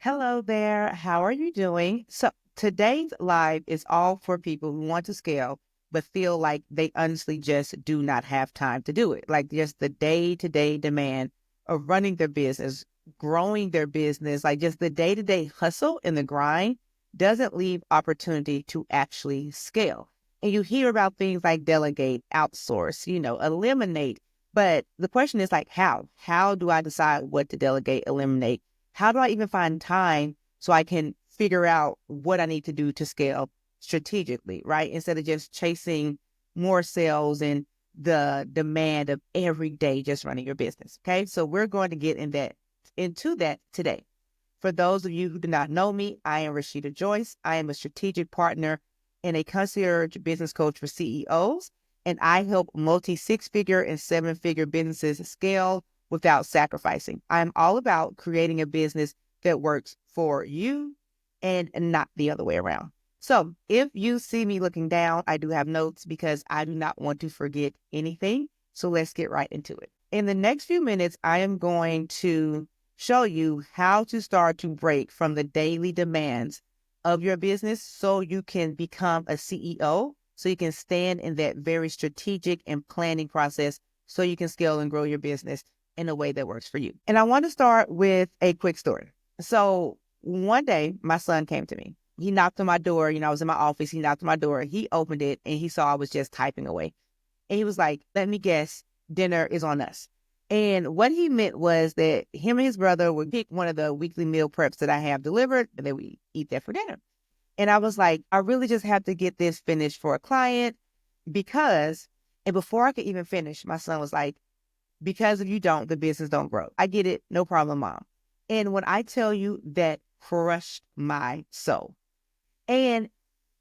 Hello there. How are you doing? So, today's live is all for people who want to scale, but feel like they honestly just do not have time to do it. Like just the day to day demand of running their business, growing their business, like just the day to day hustle and the grind doesn't leave opportunity to actually scale. And you hear about things like delegate, outsource, eliminate. But the question is like, how? How do I decide what to delegate, eliminate? How do I even find time so I can figure out what I need to do to scale strategically, right? Instead of just chasing more sales and the demand of every day just running your business. Okay. So we're going to get into that today. For those of you who do not know me, I am Rashida Joyce. I am a strategic partner and a concierge business coach for CEOs, and I help multi six-figure and seven-figure businesses scale without sacrificing. I'm all about creating a business that works for you and not the other way around. So if you see me looking down, I do have notes because I do not want to forget anything. So let's get right into it. In the next few minutes, I am going to show you how to start to break from the daily demands of your business so you can become a CEO, so you can stand in that very strategic and planning process so you can scale and grow your business in a way that works for you. And I want to start with a quick story. So one day, my son came to me. He knocked on my door. I was in my office. He knocked on my door. He opened it and he saw I was just typing away. And he was like, let me guess, dinner is on us. And what he meant was that him and his brother would pick one of the weekly meal preps that I have delivered, and then we eat that for dinner. And I was like, I really just have to get this finished for a client because, and before I could even finish, my son was like, because if you don't, the business don't grow. I get it. No problem, mom. And when I tell you that crushed my soul, and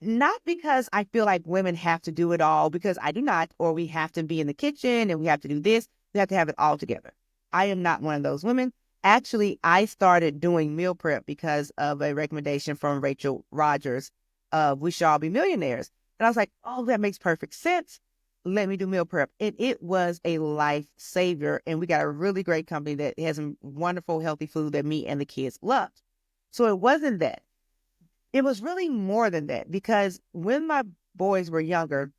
not because I feel like women have to do it all, because I do not, or we have to be in the kitchen and we have to do this. We have to have it all together. I am not one of those women. Actually, I started doing meal prep because of a recommendation from Rachel Rogers of We Shall Be Millionaires. And I was like, oh, that makes perfect sense. Let me do meal prep. And it was a lifesaver. And we got a really great company that has some wonderful, healthy food that me and the kids loved. So it wasn't that. It was really more than that, because when my boys were younger,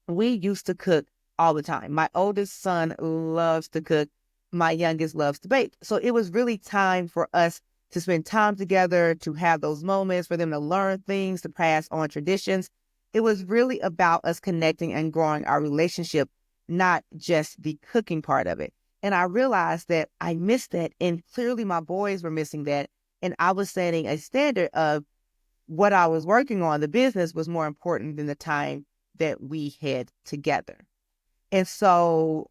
we used to cook all the time. My oldest son loves to cook. My youngest loves to bake. So it was really time for us to spend time together, to have those moments, for them to learn things, to pass on traditions. It was really about us connecting and growing our relationship, not just the cooking part of it. And I realized that I missed that, and clearly my boys were missing that. And I was setting a standard of what I was working on. The business was more important than the time that we had together. And so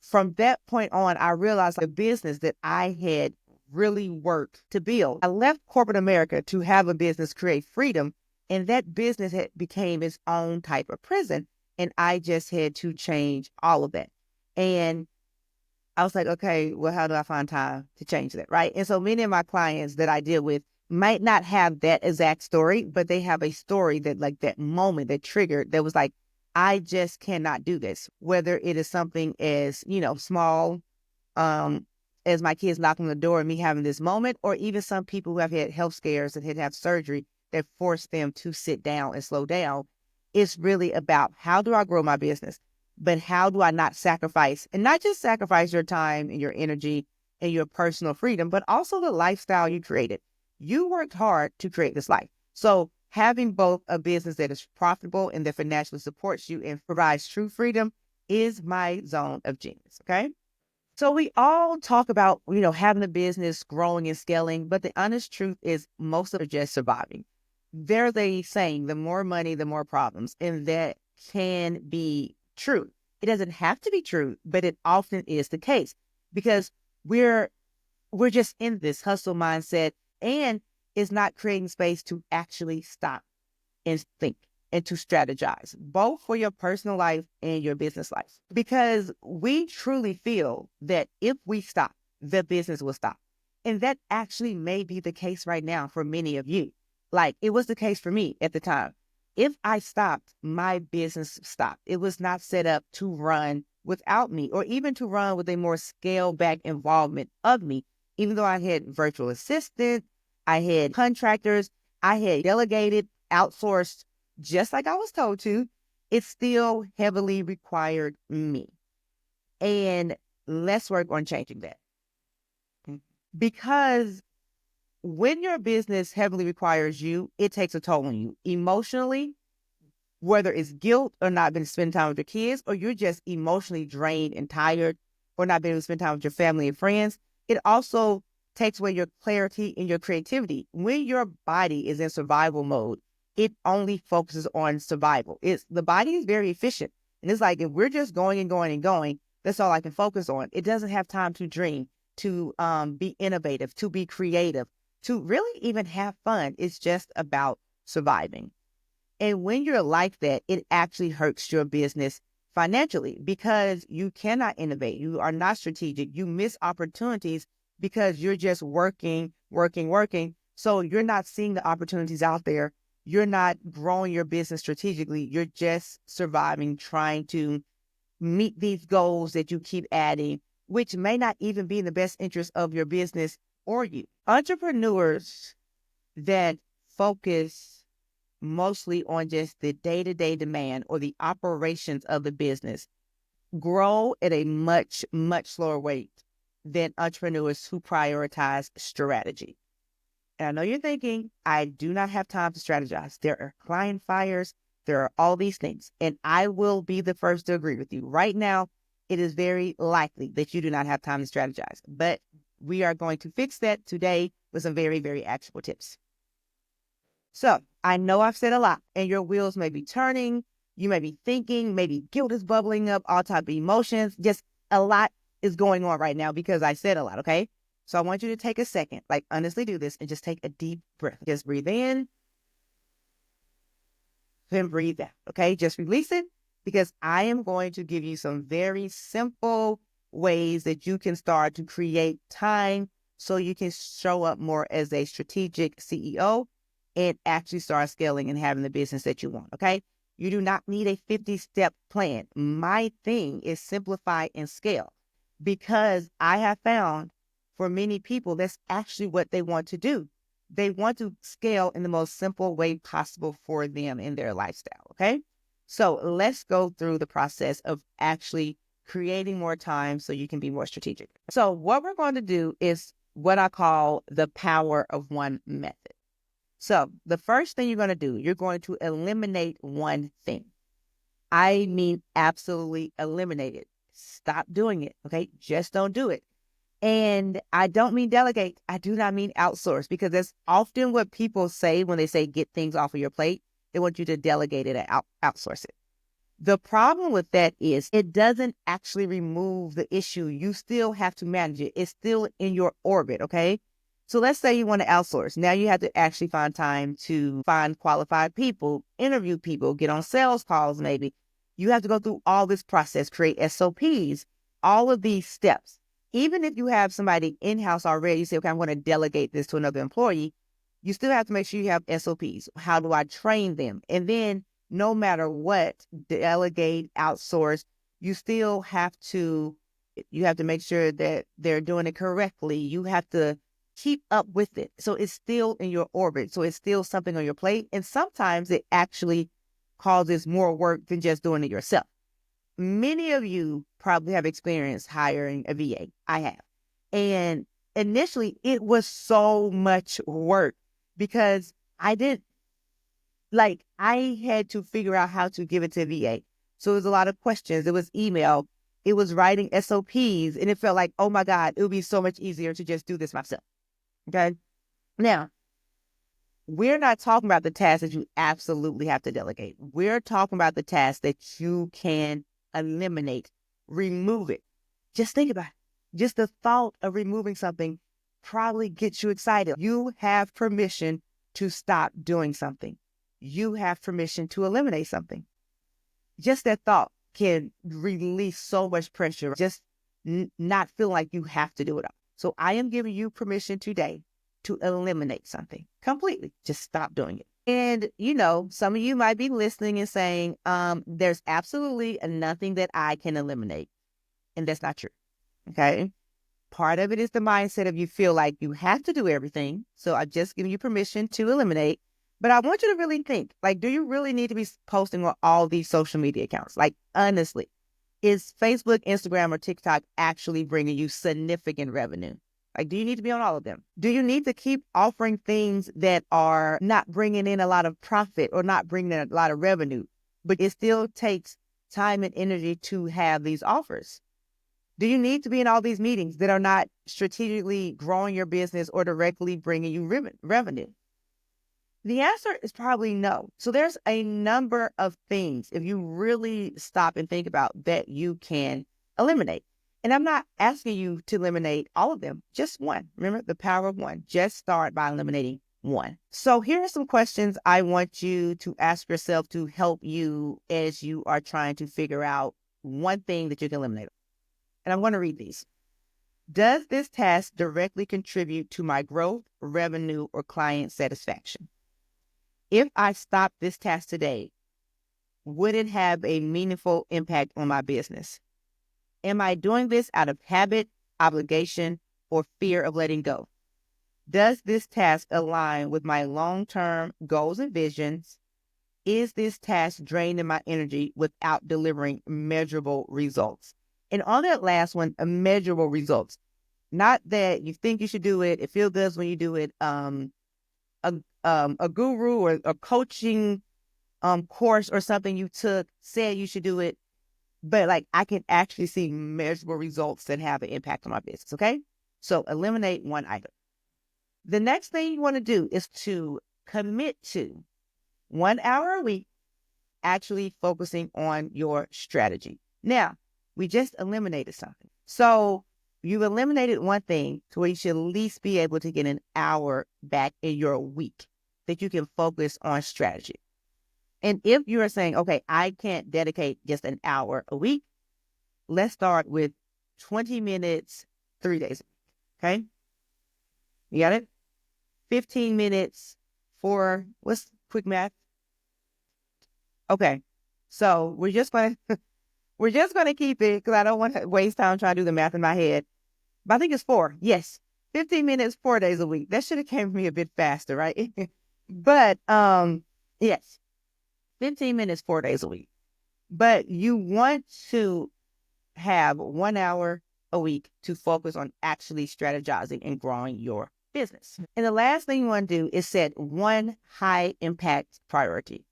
from that point on, I realized the business that I had really worked to build. I left corporate America to have a business create freedom, and that business had became its own type of prison. And I just had to change all of that. And I was like, okay, well, how do I find time to change that? Right. And so many of my clients that I deal with might not have that exact story, but they have a story that, like, that moment that triggered, that was like, I just cannot do this. Whether it is something as, small, as my kids knocking on the door and me having this moment, or even some people who have had health scares and had to have surgery that forced them to sit down and slow down. It's really about, how do I grow my business? But how do I not sacrifice, and not just sacrifice your time and your energy and your personal freedom, but also the lifestyle you created. You worked hard to create this life. So having both a business that is profitable and that financially supports you and provides true freedom is my zone of genius. Okay. So we all talk about, having a business, growing and scaling, but the honest truth is most of it just surviving. There's a saying, the more money, the more problems. And that can be true. It doesn't have to be true, but it often is the case, because we're just in this hustle mindset, and it's not creating space to actually stop and think and to strategize, both for your personal life and your business life. Because we truly feel that if we stop, the business will stop. And that actually may be the case right now for many of you. Like, it was the case for me at the time. If I stopped, my business stopped. It was not set up to run without me, or even to run with a more scaled back involvement of me. Even though I had virtual assistant, I had contractors, I had delegated, outsourced, just like I was told to. It still heavily required me. And let's work on changing that. Because when your business heavily requires you, it takes a toll on you emotionally, whether it's guilt or not being able to spend time with your kids, or you're just emotionally drained and tired, or not being able to spend time with your family and friends. It also takes away your clarity and your creativity. When your body is in survival mode, it only focuses on survival. The body is very efficient. And it's like, if we're just going and going and going, that's all I can focus on. It doesn't have time to dream, to be innovative, to be creative, to really even have fun. It's just about surviving. And when you're like that, it actually hurts your business financially because you cannot innovate. You are not strategic. You miss opportunities because you're just working, working, working. So you're not seeing the opportunities out there. You're not growing your business strategically. You're just surviving, trying to meet these goals that you keep adding, which may not even be in the best interest of your business or you. Entrepreneurs that focus mostly on just the day-to-day demand or the operations of the business grow at a much, much slower rate than entrepreneurs who prioritize strategy. And I know you're thinking, I do not have time to strategize. There are client fires. There are all these things. And I will be the first to agree with you. Right now, it is very likely that you do not have time to strategize. But we are going to fix that today with some very, very actionable tips. So I know I've said a lot and your wheels may be turning. You may be thinking, maybe guilt is bubbling up, all type of emotions. Just a lot is going on right now because I said a lot, okay? So I want you to take a second, like honestly do this and just take a deep breath. Just breathe in, then breathe out, okay? Just release it because I am going to give you some very simple ways that you can start to create time so you can show up more as a strategic CEO and actually start scaling and having the business that you want, okay? You do not need a 50-step plan. My thing is simplify and scale because I have found for many people, that's actually what they want to do. They want to scale in the most simple way possible for them in their lifestyle, okay? So let's go through the process of actually creating more time so you can be more strategic. So what we're going to do is what I call the power of one method. So the first thing you're going to do, you're going to eliminate one thing. I mean, absolutely eliminate it. Stop doing it, okay? Just don't do it. And I don't mean delegate. I do not mean outsource because that's often what people say when they say get things off of your plate. They want you to delegate it and outsource it. The problem with that is it doesn't actually remove the issue. You still have to manage it. It's still in your orbit, okay? So let's say you want to outsource. Now you have to actually find time to find qualified people, interview people, get on sales calls maybe. You have to go through all this process, create SOPs, all of these steps. Even if you have somebody in-house already, you say, okay, I'm going to delegate this to another employee, you still have to make sure you have SOPs. How do I train them? And then no matter what, delegate, outsource, you still have to make sure that they're doing it correctly. You have to keep up with it. So it's still in your orbit. So it's still something on your plate. And sometimes it actually causes more work than just doing it yourself. Many of you probably have experienced hiring a VA. I have. And initially it was so much work because I had to figure out how to give it to a VA. So it was a lot of questions. It was email. It was writing SOPs. And it felt like, oh my God, it would be so much easier to just do this myself. Okay. Now, we're not talking about the tasks that you absolutely have to delegate. We're talking about the tasks that you can eliminate, remove it. Just think about it. Just the thought of removing something probably gets you excited. You have permission to stop doing something. You have permission to eliminate something. Just that thought can release so much pressure, just not feel like you have to do it all. So I am giving you permission today to eliminate something completely. Just stop doing it. And, some of you might be listening and saying, there's absolutely nothing that I can eliminate. And that's not true. Okay. Part of it is the mindset of you feel like you have to do everything. So I've just given you permission to eliminate. But I want you to really think, like, do you really need to be posting on all these social media accounts? Like, honestly, is Facebook, Instagram, or TikTok actually bringing you significant revenue? Like, do you need to be on all of them? Do you need to keep offering things that are not bringing in a lot of profit or not bringing in a lot of revenue, but it still takes time and energy to have these offers? Do you need to be in all these meetings that are not strategically growing your business or directly bringing you revenue? The answer is probably no. So there's a number of things, if you really stop and think about, that you can eliminate. And I'm not asking you to eliminate all of them, just one. Remember the power of one. Just start by eliminating one. So here are some questions I want you to ask yourself to help you as you are trying to figure out one thing that you can eliminate. And I'm going to read these. Does this task directly contribute to my growth, revenue, or client satisfaction? If I stop this task today, would it have a meaningful impact on my business? Am I doing this out of habit, obligation, or fear of letting go? Does this task align with my long-term goals and visions? Is this task draining my energy without delivering measurable results? And on that last one, measurable results. Not that you think you should do it, it feels good when you do it. A guru or a coaching course or something you took said you should do it, but like I can actually see measurable results that have an impact on my business. Okay, so eliminate one item. The next thing you want to do is to commit to 1 hour a week actually focusing on your strategy. Now, we just eliminated something. So you've eliminated one thing to where you should at least be able to get an hour back in your week that you can focus on strategy. And if you are saying, okay, I can't dedicate just an hour a week, let's start with 20 minutes, 3 days. Okay. You got it? 15 minutes for, what's quick math? Okay. So we're just going to keep it because I don't want to waste time trying to do the math in my head. But I think it's 4. Yes. 15 minutes, 4 days a week. That should have came to me a bit faster, right? But yes, 15 minutes, 4 days a week. But you want to have 1 hour a week to focus on actually strategizing and growing your business. And the last thing you want to do is set one high impact priority.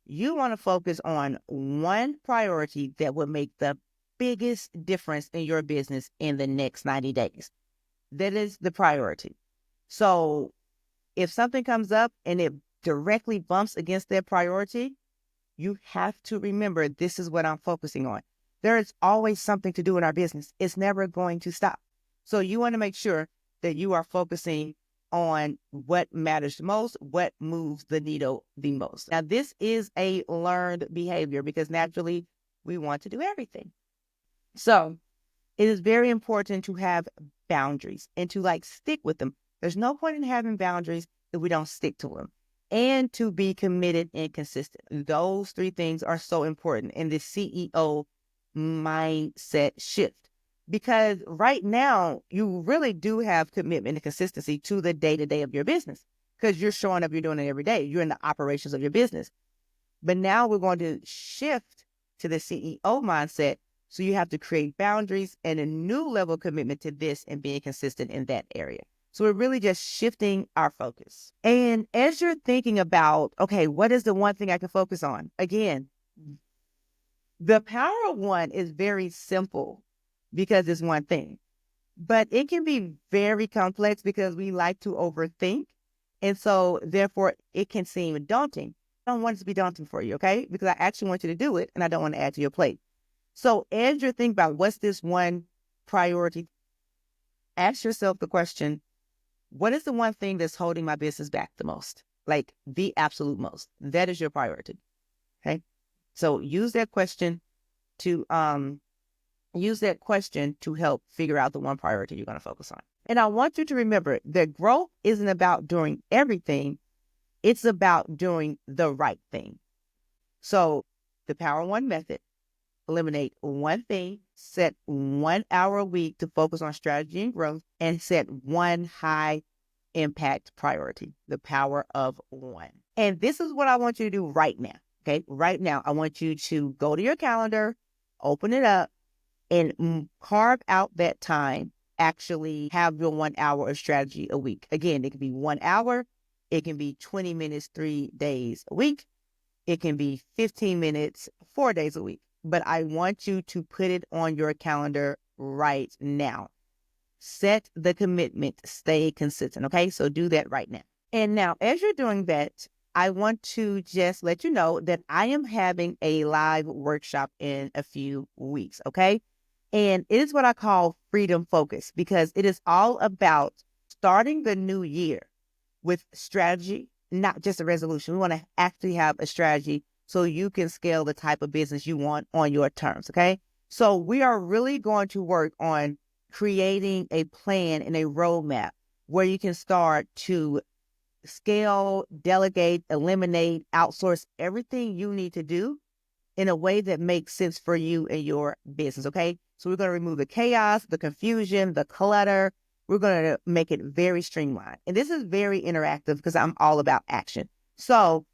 You want to focus on one priority that will make the biggest difference in your business in the next 90 days. That is the priority. So if something comes up and it directly bumps against that priority, you have to remember, this is what I'm focusing on. There is always something to do in our business. It's never going to stop. So you want to make sure that you are focusing on what matters most, what moves the needle the most. Now, this is a learned behavior because naturally we want to do everything. So it is very important to have boundaries and to stick with them. There's no point in having boundaries if we don't stick to them, and to be committed and consistent. Those 3 things are so important in the CEO mindset shift. Because right now, you really do have commitment and consistency to the day-to-day of your business because you're showing up, you're doing it every day. You're in the operations of your business. But now we're going to shift to the CEO mindset. So you have to create boundaries and a new level of commitment to this and being consistent in that area. So we're really just shifting our focus. And as you're thinking about, okay, what is the one thing I can focus on? Again, the power of one is very simple because it's one thing, but it can be very complex because we like to overthink. And so therefore it can seem daunting. I don't want it to be daunting for you, okay? Because I actually want you to do it and I don't want to add to your plate. So as you're thinking about what's this one priority, ask yourself the question, what is the one thing that's holding my business back the most? Like the absolute most. That is your priority. Okay. So use that question to help figure out the one priority you're going to focus on. And I want you to remember that growth isn't about doing everything. It's about doing the right thing. So the Power One method, eliminate one thing, set 1 hour a week to focus on strategy and growth, and set one high impact priority, the power of one. And this is what I want you to do right now. Okay. Right now, I want you to go to your calendar, open it up, and carve out that time. Actually have your 1 hour of strategy a week. Again, it can be 1 hour. It can be 20 minutes, 3 days a week. It can be 15 minutes, 4 days a week. But I want you to put it on your calendar right now. Set the commitment, stay consistent. Okay. So do that right now. And now, as you're doing that, I want to just let you know that I am having a live workshop in a few weeks. Okay. And it is what I call freedom focus, because it is all about starting the new year with strategy, not just a resolution. We want to actually have a strategy so you can scale the type of business you want on your terms. Okay. So we are really going to work on creating a plan and a roadmap where you can start to scale, delegate, eliminate, outsource everything you need to do in a way that makes sense for you and your business. Okay. So we're going to remove the chaos, the confusion, the clutter. We're going to make it very streamlined. And this is very interactive because I'm all about action. So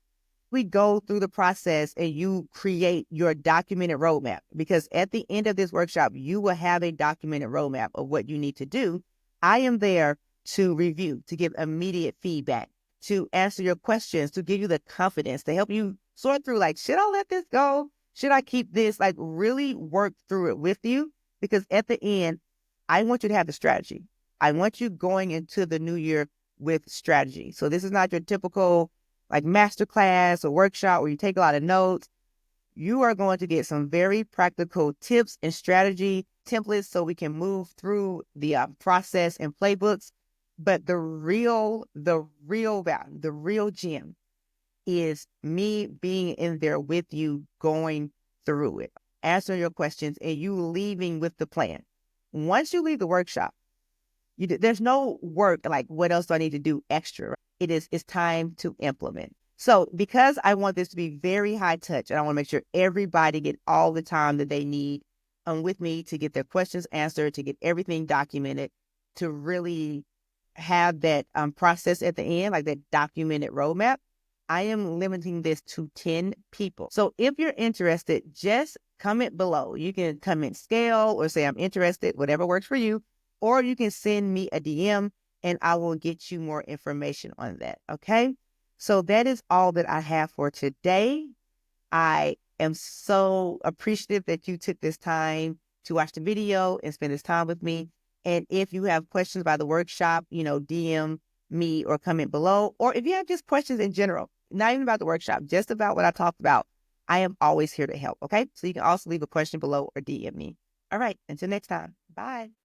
we go through the process and you create your documented roadmap, because at the end of this workshop, you will have a documented roadmap of what you need to do. I am there to review, to give immediate feedback, to answer your questions, to give you the confidence, to help you sort through, like, should I let this go? Should I keep this? Like, really work through it with you, because at the end, I want you to have the strategy. I want you going into the new year with strategy. So this is not your typical like masterclass or workshop where you take a lot of notes. You are going to get some very practical tips and strategy templates so we can move through the process and playbooks. But the real value, the real gem is me being in there with you, going through it, answering your questions, and you leaving with the plan. Once you leave the workshop, there's no work like, what else do I need to do extra? It's time to implement. So because I want this to be very high touch, and I want to make sure everybody get all the time that they need with me to get their questions answered, to get everything documented, to really have that process at the end, like that documented roadmap, I am limiting this to 10 people. So if you're interested, just comment below. You can comment scale or say I'm interested, whatever works for you. Or you can send me a DM and I will get you more information on that. Okay. So that is all that I have for today. I am so appreciative that you took this time to watch the video and spend this time with me. And if you have questions about the workshop, DM me or comment below. Or if you have just questions in general, not even about the workshop, just about what I talked about, I am always here to help. Okay. So you can also leave a question below or DM me. All right. Until next time. Bye.